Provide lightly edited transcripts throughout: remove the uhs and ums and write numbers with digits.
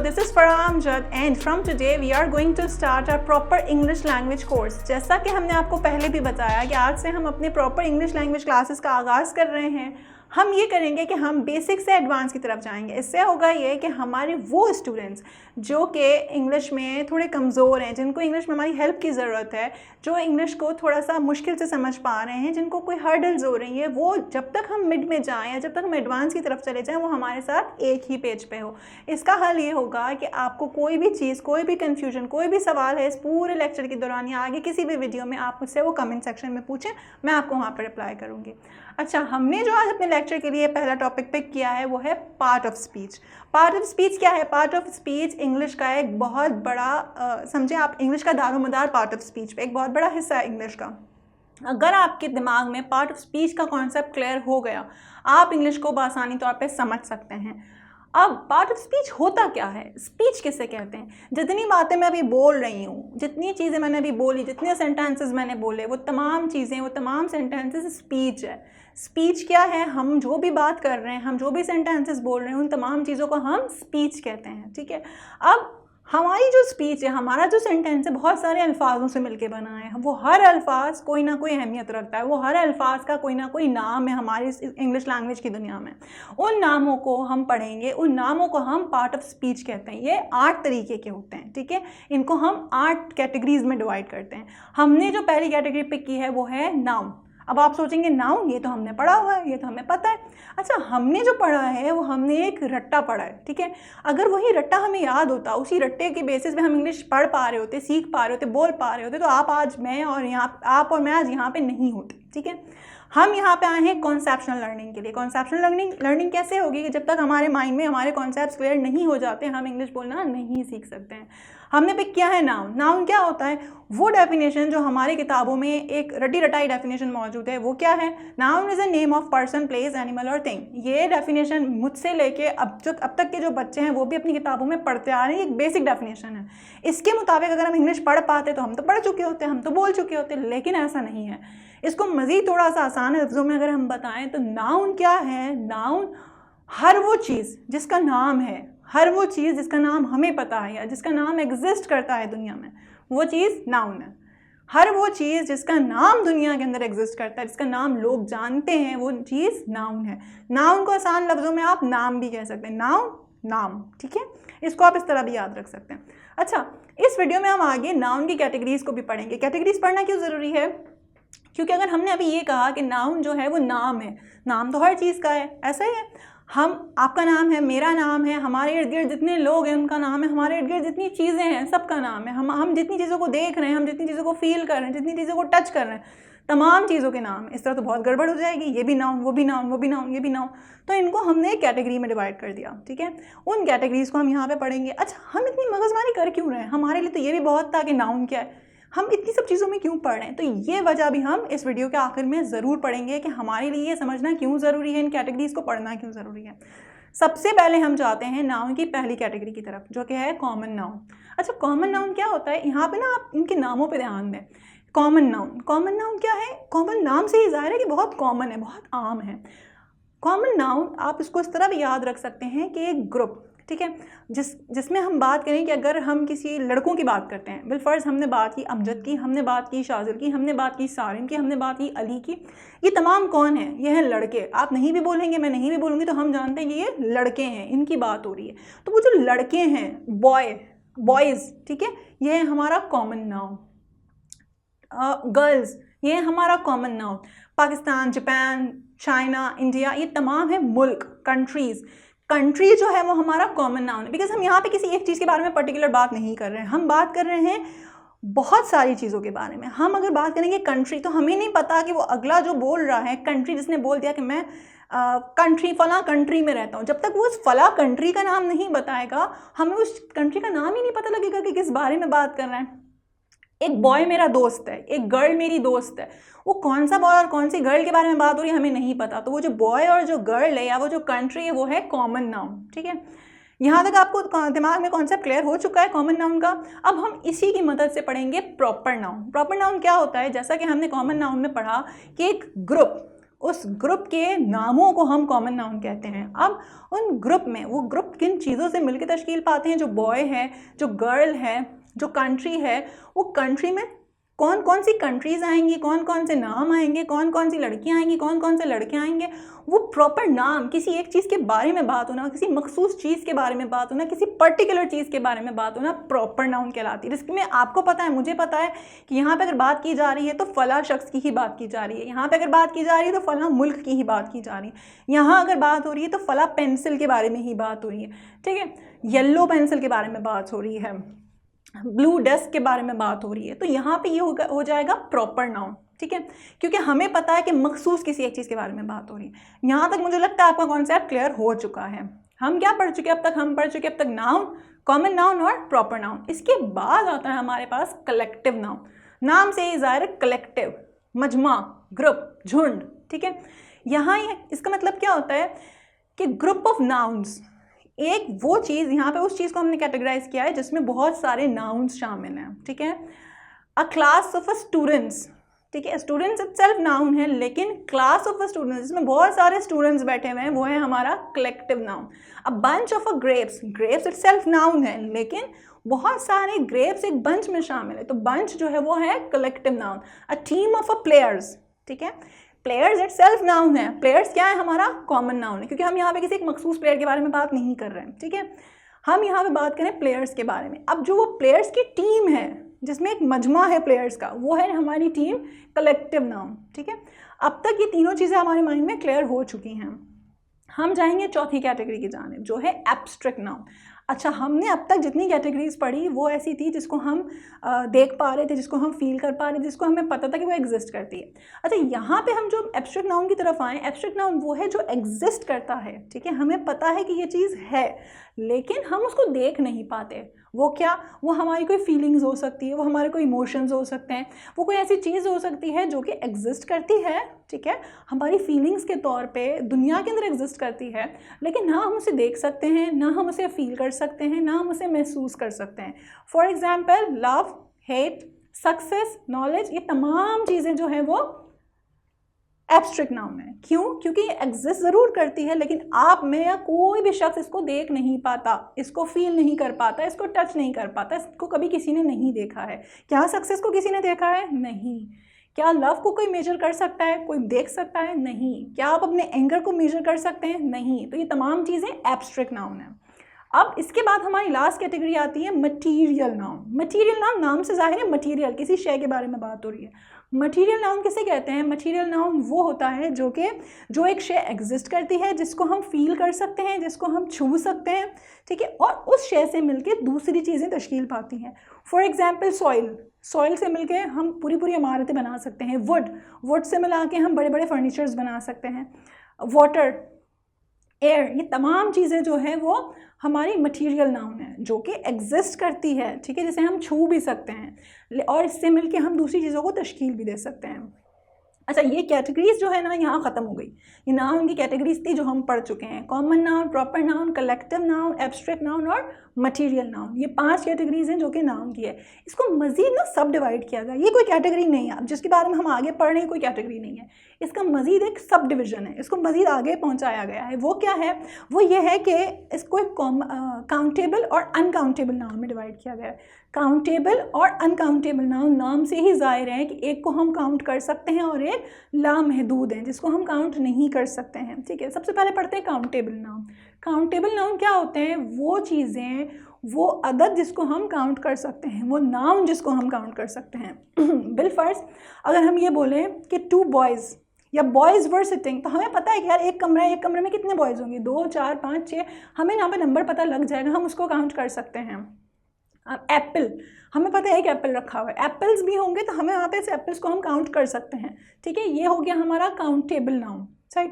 this is Farah Amjad and from today we are going to start our proper English language course। जैसा कि हमने आपको पहले भी बताया कि आज से हम अपने प्रॉपर इंग्लिश लैंग्वेज क्लासेस का आगाज़ कर रहे हैं। हम ये करेंगे कि हम बेसिक से एडवांस की तरफ जाएंगे। इससे होगा ये कि हमारे वो स्टूडेंट्स जो कि इंग्लिश में थोड़े कमज़ोर हैं, जिनको इंग्लिश में हमारी हेल्प की ज़रूरत है, जो इंग्लिश को थोड़ा सा मुश्किल से समझ पा रहे हैं, जिनको कोई हर्डल्स हो रही है, वो जब तक हम मिड में जाएं या जब तक हम एडवांस की तरफ चले जाएं वो हमारे साथ एक ही पेज पे हो। इसका हल ये होगा कि आपको कोई भी चीज़, कोई भी कन्फ्यूजन, कोई भी सवाल है इस पूरे लेक्चर के दौरान या आगे किसी भी वीडियो में, आप मुझसे वो कमेंट सेक्शन में पूछें, मैं आपको वहाँ पर रिप्लाई करूँगी। अच्छा, हमने जो आज अपने लेक्चर के लिए पहला टॉपिक पिक किया है वो है part of speech. Part of speech क्या है? पार्ट ऑफ स्पीच इंग्लिश का एक बहुत बड़ा समझें आप, इंग्लिश का दारोमदार पार्ट ऑफ स्पीच पे एक बहुत बड़ा हिस्सा है इंग्लिश का। अगर आपके दिमाग में पार्ट ऑफ स्पीच का कॉन्सेप्ट क्लियर हो गया, आप इंग्लिश को बआसानी तौर पे समझ सकते हैं। अब पार्ट ऑफ स्पीच होता क्या है? स्पीच किसे कहते हैं? जितनी बातें मैं अभी बोल रही हूँ, जितनी चीज़ें मैंने अभी बोली, जितने सेंटेंसेस मैंने बोले, वो तमाम चीज़ें, वो तमाम सेंटेंसेस स्पीच है। स्पीच क्या है? हम जो भी बात कर रहे हैं, हम जो भी सेंटेंसेस बोल रहे हैं, उन तमाम चीज़ों को हम स्पीच कहते हैं। ठीक है, अब हमारी जो स्पीच है, हमारा जो सेंटेंस है, बहुत सारे अल्फाजों से मिलके बना है। वो हर अल्फाज कोई ना कोई अहमियत रखता है, वो हर अल्फाज का कोई ना कोई नाम है हमारी इंग्लिश लैंग्वेज की दुनिया में। उन नामों को हम पढ़ेंगे, उन नामों को हम पार्ट ऑफ स्पीच कहते हैं। ये 8 तरीके के होते हैं। ठीक है, इनको हम 8 कैटेगरीज में डिवाइड करते हैं। हमने जो पहली कैटेगरी पिक की है वो है नाउन। अब आप सोचेंगे नाउन, ये तो हमने पढ़ा हुआ है, ये तो हमें पता है। अच्छा, हमने जो पढ़ा है वो हमने एक रट्टा पढ़ा है। ठीक है, अगर वही रट्टा हमें याद होता, उसी रट्टे के बेसिस पे हम इंग्लिश पढ़ पा रहे होते, सीख पा रहे होते, बोल पा रहे होते, तो आप और मैं आज यहाँ पे नहीं होते। ठीक है, हम यहाँ पे आए हैं कॉन्सेप्शनल लर्निंग के लिए। कॉन्सेप्शनल लर्निंग कैसे होगी कि जब तक हमारे माइंड में हमारे कॉन्सेप्ट्स क्लियर नहीं हो जाते, हम इंग्लिश बोलना नहीं सीख सकते हैं। हमने पिक किया है नाउन। नाउन क्या होता है? वो डेफिनेशन जो हमारी किताबों में एक रटी रटाई डेफिनेशन मौजूद है, वो क्या है? Noun is a name of person, place, animal और थिंग। ये डेफिनेशन मुझसे लेके अब तक के जो बच्चे हैं वो भी अपनी किताबों में पढ़ते आ रहे हैं। एक बेसिक डेफिनेशन है। इसके मुताबिक अगर हम इंग्लिश पढ़ पाते तो हम तो पढ़ चुके होते, हम तो बोल चुके होते, लेकिन ऐसा नहीं है। इसको मज़ीद थोड़ा सा आसान लफ्ज़ों में अगर हम बताएं तो नाउन क्या है? नाउन हर वो चीज़ जिसका नाम है, हर वो चीज़ जिसका नाम हमें पता है या जिसका नाम एग्जिस्ट करता है दुनिया में, वो चीज़ नाउन है। हर वो चीज़ जिसका नाम दुनिया के अंदर एग्जिस्ट करता है, जिसका नाम लोग जानते हैं, वो चीज़ नाउन है। नाउन को आसान लफ्ज़ों में आप नाम भी कह सकते हैं। नाउन, नाम। ठीक है, इसको आप इस तरह भी याद रख सकते हैं। अच्छा, इस वीडियो में हम आगे नाउन की कैटेगरीज को भी पढ़ेंगे। कैटेगरीज पढ़ना क्यों ज़रूरी है? क्योंकि अगर हमने अभी ये कहा कि नाउन जो है वो नाम है, नाम तो हर चीज़ का है, ऐसा ही है। आपका नाम है, मेरा नाम है, हमारे इर्द गिर्द जितने लोग हैं उनका नाम है, हमारे इर्द गिर्द जितनी चीज़ें हैं सबका नाम है। हम जितनी चीज़ों को देख रहे हैं, हम जितनी चीज़ों को फील कर रहे हैं, जितनी चीज़ों को टच कर रहे हैं, तमाम चीज़ों के नाम। इस तरह तो बहुत गड़बड़ हो जाएगी। ये भी नाउन, वो भी नाउन, वो भी नाउन, ये भी नाउन। तो इनको हमने एक कैटेगरी में डिवाइड कर दिया। ठीक है, उन कैटेगरीज को हम यहाँ पे पढ़ेंगे। अच्छा, हम इतनी मगजमारी कर क्यों रहे हैं? हमारे लिए तो ये भी बहुत था कि नाउन क्या है, हम इतनी सब चीज़ों में क्यों पढ़ रहे हैं? तो ये वजह भी हम इस वीडियो के आखिर में ज़रूर पढ़ेंगे कि हमारे लिए ये समझना क्यों ज़रूरी है, इन कैटेगरीज को पढ़ना क्यों ज़रूरी है। सबसे पहले हम जाते हैं नाउन की पहली कैटेगरी की तरफ, जो कि है कॉमन नाउन। अच्छा, कॉमन नाउन क्या होता है? यहाँ पे ना आप इनके नामों पे ध्यान दें। कॉमन नाउन क्या है? कॉमन नाम से ही ज़ाहिर है कि बहुत कॉमन है, बहुत आम है। कॉमन नाउन आप इसको इस तरह भी याद रख सकते हैं कि एक ग्रुप, ठीक है, जिसमें हम बात करें कि अगर हम किसी लड़कों की बात करते हैं, बिलफर्ज हमने बात की अमजद की, हमने बात की शाजिल की, हमने बात की सारिन की, हमने बात की अली की, ये तमाम कौन है? ये हैं लड़के। आप नहीं भी बोलेंगे, मैं नहीं भी बोलूँगी, तो हम जानते हैं कि ये लड़के हैं, इनकी बात हो रही है। तो वो जो लड़के हैं, बॉयज़, ठीक है, ये है हमारा कॉमन नाउन। गर्ल्स, ये है हमारा common noun. Pakistan, Japan, China, India, ये तमाम है मुल्क, कंट्रीज़। कंट्री जो है वो हमारा कॉमन नाउन है। बिकॉज हम यहाँ पे किसी एक चीज़ के बारे में पर्टिकुलर बात नहीं कर रहे हैं, हम बात कर रहे हैं बहुत सारी चीज़ों के बारे में। हम अगर बात करेंगे कंट्री, तो हमें नहीं पता कि वो अगला जो बोल रहा है, कंट्री, जिसने बोल दिया कि मैं फला कंट्री में रहता हूँ, जब तक वो उस फला कंट्री का नाम नहीं बताएगा, हमें उस कंट्री का नाम ही नहीं पता लगेगा कि किस बारे में बात कर रहे हैं। एक बॉय मेरा दोस्त है, एक गर्ल मेरी दोस्त है, वो कौन सा बॉय और कौन सी गर्ल के बारे में बात हो रही है हमें नहीं पता। तो वो जो बॉय और जो गर्ल है या वो जो कंट्री है वो है कॉमन नाउन। ठीक है, यहाँ तक आपको दिमाग में कॉन्सेप्ट क्लियर हो चुका है कॉमन नाउन का। अब हम इसी की मदद से पढ़ेंगे प्रॉपर नाउन। प्रॉपर नाउन क्या होता है? जैसा कि हमने कॉमन नाउन में पढ़ा कि एक ग्रुप, उस ग्रुप के नामों को हम कॉमन नाउन कहते हैं। अब उन ग्रुप में वो ग्रुप किन चीज़ों से मिलकर तश्कील पाते हैं, जो बॉय है, जो गर्ल है, जो कंट्री है, वो कंट्री में कौन कौन सी कंट्रीज़ आएंगी, कौन कौन से नाम आएंगे, कौन कौन सी लड़कियां आएंगी, कौन कौन से लड़के आएंगे, वो प्रॉपर नाम, किसी एक चीज़ के बारे में बात होना, किसी मखसूस चीज़ के बारे में बात होना, किसी पर्टिकुलर चीज़ के बारे में बात होना प्रॉपर नाउन कहलाती है। जिसमें आपको पता है, मुझे पता है कि यहाँ पे अगर बात की जा रही है तो फला शख्स की ही बात की जा रही है, यहाँ पे अगर बात की जा रही है तो फला मुल्क की ही बात की जा रही है, यहाँ अगर बात हो रही है तो फला पेंसिल के बारे में ही बात हो रही है, ठीक है, येलो पेंसिल के बारे में बात हो रही है, ब्लू डेस्क के बारे में बात हो रही है, तो यहाँ पे ये हो जाएगा प्रॉपर नाउन, ठीक है, क्योंकि हमें पता है कि मखसूस किसी एक चीज़ के बारे में बात हो रही है। यहाँ तक मुझे लगता है आपका कॉन्सेप्ट क्लियर हो चुका है। हम क्या पढ़ चुके अब तक? हम पढ़ चुके अब तक नाउन, कॉमन नाउन और प्रॉपर नाउन। इसके बाद आता है हमारे पास कलेक्टिव नाउन। नाम से ही ज़ाहिर है कलेक्टिव, मजमा, ग्रुप, झुंड, ठीक है। यहाँ इसका मतलब क्या होता है कि ग्रुप ऑफ नाउन्स, एक वो चीज़, यहाँ पे उस चीज़ को हमने कैटेगराइज किया है जिसमें बहुत सारे नाउन्स शामिल हैं, ठीक है। अ क्लास ऑफ अ स्टूडेंट्स, ठीक है, स्टूडेंट्स इटसेल्फ नाउन है, लेकिन क्लास ऑफ अ स्टूडेंट्स जिसमें बहुत सारे स्टूडेंट्स बैठे हुए हैं वो है हमारा collective noun. A bunch of a grapes, grapes itself noun है, लेकिन बहुत सारे ग्रेप्स एक बंच में शामिल है, तो बंच जो है वो है collective noun. A team of a players, ठीक है, प्लेयर्स इटसेल्फ नाउन है, प्लेयर्स क्या है हमारा कॉमन नाउन है, क्योंकि हम यहाँ पे किसी एक मखसूस प्लेयर के बारे में बात नहीं कर रहे हैं, ठीक है, हम यहाँ पे बात करें प्लेयर्स के बारे में। अब जो वो प्लेयर्स की टीम है जिसमें एक मजमा है प्लेयर्स का, वो है हमारी टीम कलेक्टिव नाउन, ठीक है। अब तक ये तीनों चीज़ें हमारे माइंड में क्लियर हो चुकी हैं। हम जाएंगे चौथी कैटेगरी की जानिब, जो है एब्स्ट्रैक्ट नाउन। अच्छा, हमने अब तक जितनी कैटेगरीज पढ़ी वो ऐसी थी जिसको हम देख पा रहे थे, जिसको हम फील कर पा रहे थे, जिसको हमें पता था कि वो एग्जिस्ट करती है। अच्छा, यहाँ पे हम जो एब्स्ट्रैक्ट नाउन की तरफ आए, एब्स्ट्रैक्ट नाउन वो है जो एग्जिस्ट करता है, ठीक है, हमें पता है कि ये चीज़ है लेकिन हम उसको देख नहीं पाते। वो क्या? वो हमारी कोई फीलिंग्स हो सकती है, वो हमारे कोई इमोशंस हो सकते हैं, वो कोई ऐसी चीज़ हो सकती है जो कि एग्जिस्ट करती है, ठीक है, हमारी फीलिंग्स के तौर पे दुनिया के अंदर एग्जिस्ट करती है, लेकिन ना हम उसे देख सकते हैं, ना हम उसे फील कर सकते हैं, ना हम उसे महसूस कर सकते हैं। For example love, hate, success, knowledge, ये तमाम चीज़ें जो है वो एब्स्ट्रैक्ट नाउन है। क्यों? क्योंकि ये एग्जिस्ट ज़रूर करती है लेकिन आप में या कोई भी शख्स इसको देख नहीं पाता, इसको फील नहीं कर पाता, इसको टच नहीं कर पाता, इसको कभी किसी ने नहीं देखा है। क्या सक्सेस को किसी ने देखा है? नहीं। क्या लव को कोई मेजर कर सकता है? कोई देख सकता है? नहीं। क्या आप अपने एंगर को मेजर कर सकते हैं? नहीं। तो ये तमाम चीज़ें एब्स्ट्रैक्ट नाउन है। अब इसके बाद हमारी लास्ट कैटेगरी आती है मटीरियल नाउन। मटीरियल नाउन, नाम से जाहिर है मटीरियल, किसी शय के बारे में बात हो रही है। मटीरियल नाउन किसे कहते हैं? मटीरियल नाउन वो होता है जो एक शय एग्जिस्ट करती है, जिसको हम फील कर सकते हैं, जिसको हम छू सकते हैं, ठीक है, और उस शय से मिलके दूसरी चीज़ें तश्कील पाती हैं। फॉर एग्जाम्पल सॉइल से मिलके हम पूरी इमारतें बना सकते हैं। वुड से मिला के हम बड़े बड़े फर्नीचर्स बना सकते हैं। वाटर, एयर, ये तमाम चीज़ें जो है वो हमारी मटीरियल नाउन है जो कि एग्जिस्ट करती है, ठीक है, जिसे हम छू भी सकते हैं और इससे मिलके हम दूसरी चीज़ों को तश्कील भी दे सकते हैं। अच्छा, ये कैटेगरीज जो है ना यहाँ ख़त्म हो गई। ये नाउन की कैटेगरीज थी जो हम पढ़ चुके हैं, common noun, proper noun, collective noun, abstract noun और मटीरियल नाउन। ये 5 कैटेगरीज हैं जो कि नाउन की है। इसको मज़ीद ना सब डिवाइड किया गया। ये कोई कैटेगरी नहीं है अब जिसके बारे में हम आगे पढ़ रहे हैं, कोई कैटेगरी नहीं है, इसका मज़ीद एक सब डिवीज़न है, इसको मज़ीद आगे पहुँचाया गया है। वो क्या है? वो ये है कि इसको एक काउंटेबल और अनकाउंटेबल नाउन में डिवाइड किया गया है। काउंटेबल और अनकाउंटेबल नाउन नाम से ही ज़ाहिर है कि एक को हम काउंट कर सकते हैं और एक लामहदूद है जिसको हम काउंट नहीं कर सकते हैं, ठीक है। सबसे पहले पढ़ते हैं काउंटेबल नाउन। काउंटेबल नाउन क्या होते हैं? वो चीज़ें, वो अदद जिसको हम काउंट कर सकते हैं, वो नाउन जिसको हम काउंट कर सकते हैं। बिलफर्ज अगर हम ये बोलें कि 2 बॉयज़ या बॉयज़ वर सिटिंग, तो हमें पता है कि यार एक कमरा है, एक कमरे में कितने बॉयज़ होंगे? 2, 4, 5, 6, हमें यहाँ पे नंबर पता लग जाएगा, हम उसको काउंट कर सकते हैं। एप्पल, हमें पता है एक एप्पल रखा हुआ है, एप्पल्स भी होंगे तो हमें वहाँ पे इस एप्पल्स को हम काउंट कर सकते हैं, ठीक है। ये हो गया हमारा काउंटेबल नाउन, सही।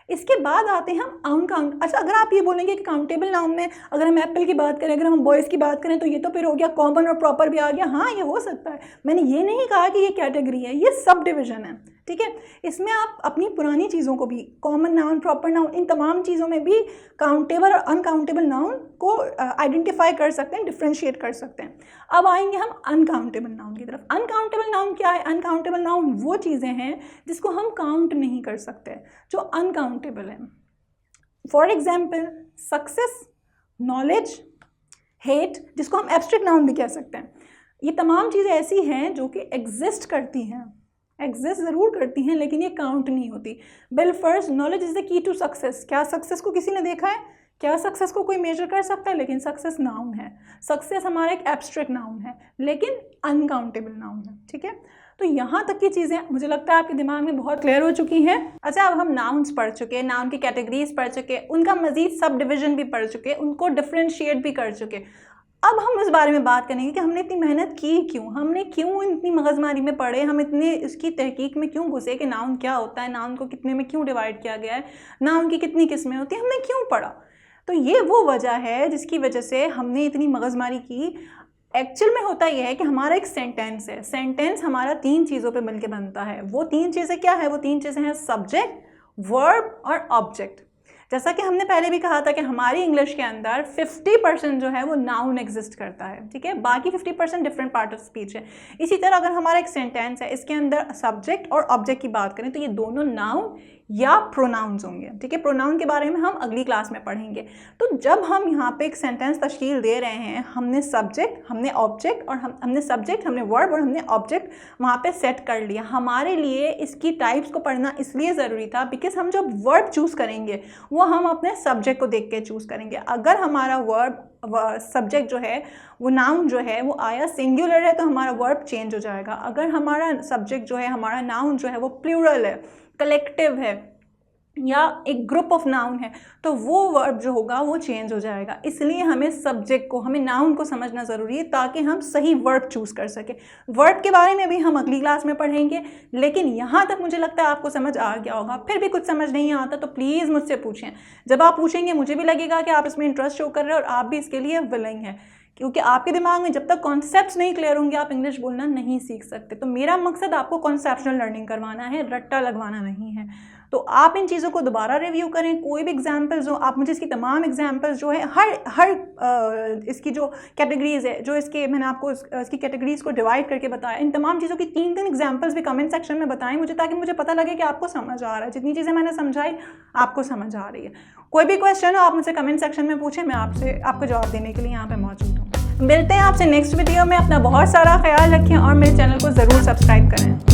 इसके बाद आते हैं हम अनकाउंट। अच्छा, अगर आप ये बोलेंगे कि काउंटेबल नाउन में अगर हम एप्पल की बात करें, अगर हम बॉयज़ की बात करें, तो ये तो फिर हो गया कॉमन और प्रॉपर भी आ गया। हाँ, ये हो सकता है, मैंने ये नहीं कहा कि ये कैटेगरी है, ये सब डिवीज़न है, ठीक है। इसमें आप अपनी पुरानी चीज़ों को भी, कॉमन नाउन, प्रॉपर नाउन, इन तमाम चीज़ों में भी काउंटेबल और अनकाउंटेबल नाउन को आइडेंटिफाई कर सकते हैं, डिफ्रेंशिएट कर सकते हैं। अब आएंगे हम अनकाउंटेबल नाउन की तरफ। अनकाउंटेबल नाउन क्या है? अनकाउंटेबल नाउन वो चीज़ें हैं जिसको हम काउंट नहीं कर सकते, जो अनकाउंटेबल है। For example success, knowledge, hate, जिसको हम एब्स्ट्रैक्ट नाउन भी कह सकते हैं। ये तमाम चीज़ें ऐसी हैं जो कि एग्जिस्ट करती हैं, एग्जिस्ट ज़रूर करती हैं, लेकिन ये काउंट नहीं होती। बिल first, knowledge is the key to success. क्या सक्सेस को किसी ने देखा है? क्या सक्सेस को कोई मेजर कर सकता है? लेकिन सक्सेस नाउन है। सक्सेस हमारा एक एब्स्ट्रैक्ट नाउन है, लेकिन अनकाउंटेबल नाउन है। ठीक है, तो यहाँ तक की चीज़ें मुझे लगता है आपके दिमाग में बहुत क्लियर हो चुकी हैं। अच्छा, अब हम नाउन्स पढ़ चुके, नाउन की कैटेगरीज पढ़ चुके, उनका मजीद सब डिवीजन भी पढ़ चुके, उनको डिफ्रेंशिएट भी कर चुके। अब हम इस बारे में बात करेंगे कि हमने इतनी मेहनत की क्यों, हमने क्यों इतनी मगजमारी में पढ़े, हम इतने इसकी तहकीक में क्यों घुसे कि नाउन क्या होता है, नाउन को कितने में क्यों डिवाइड किया गया है, नाउन की कितनी किस्में होती हैं, हमने क्यों पढ़ा। तो ये वो वजह है जिसकी वजह से हमने इतनी मगजमारी की। एक्चुअल में होता यह है कि हमारा एक सेंटेंस है, सेंटेंस हमारा 3 चीज़ों पे मिलके बनता है। वो 3 चीज़ें क्या है? वो 3 चीज़ें हैं सब्जेक्ट, वर्ब और ऑब्जेक्ट। जैसा कि हमने पहले भी कहा था कि हमारी इंग्लिश के अंदर 50% जो है वो नाउन एग्जिस्ट करता है, ठीक है, बाकी 50% डिफरेंट पार्ट ऑफ स्पीच है। इसी तरह अगर हमारा एक सेंटेंस है, इसके अंदर सब्जेक्ट और ऑब्जेक्ट की बात करें तो ये दोनों नाउन या प्रोनाउंस होंगे। ठीक है, प्रोनाउन के बारे में हम अगली क्लास में पढ़ेंगे। तो जब हम यहाँ पे एक सेंटेंस तश्कील दे रहे हैं, हमने सब्जेक्ट, हमने ऑब्जेक्ट और हमने सब्जेक्ट, हमने वर्ब और हमने ऑब्जेक्ट वहाँ पे सेट कर लिया। हमारे लिए इसकी टाइप्स को पढ़ना इसलिए ज़रूरी था बिकॉज हम जब वर्ब चूज़ करेंगे वो हम अपने सब्जेक्ट को देख के चूज़ करेंगे। अगर हमारा वर्ब सब्जेक्ट जो है वो नाउन जो है वो आया सिंगुलर है तो हमारा वर्ब चेंज हो जाएगा। अगर हमारा सब्जेक्ट जो है, हमारा नाउन जो है वो प्लूरल है, कलेक्टिव है या एक ग्रुप ऑफ नाउन है, तो वो वर्ब जो होगा वो चेंज हो जाएगा। इसलिए हमें सब्जेक्ट को, हमें नाउन को समझना ज़रूरी है ताकि हम सही वर्ब चूज़ कर सकें। वर्ब के बारे में भी हम अगली क्लास में पढ़ेंगे, लेकिन यहाँ तक मुझे लगता है आपको समझ आ गया होगा। फिर भी कुछ समझ नहीं आता तो प्लीज़ मुझसे पूछें। जब आप पूछेंगे मुझे भी लगेगा कि आप इसमें इंटरेस्ट शो कर रहे हैं और आप भी इसके लिए विलिंग हैं, क्योंकि आपके दिमाग में जब तक कॉन्सेप्ट्स नहीं क्लियर होंगे आप इंग्लिश बोलना नहीं सीख सकते। तो मेरा मकसद आपको कॉन्सेप्चुअल लर्निंग करवाना है, रट्टा लगवाना नहीं है। तो आप इन चीज़ों को दोबारा रिव्यू करें। कोई भी एग्जाम्पल्स हो, आप मुझे इसकी तमाम एग्जाम्पल्स जो है हर इसकी जो कैटेगरीज़ है, जो इसके मैंने आपको इसकी कैटेगरीज़ को डिवाइड करके बताया, इन तमाम चीज़ों की 3 एग्जाम्पल्स भी कमेंट सेक्शन में बताएं मुझे, ताकि मुझे पता लगे कि आपको समझ आ रहा है। जितनी चीज़ें मैंने समझाई आपको समझ आ रही है। कोई भी क्वेश्चन हो आप मुझसे कमेंट सेक्शन में पूछें, मैं आपको जवाब देने के लिए यहाँ पर मौजूद हूँ। मिलते हैं आपसे नेक्स्ट वीडियो में। अपना बहुत सारा ख्याल रखें और मेरे चैनल को ज़रूर सब्सक्राइब करें।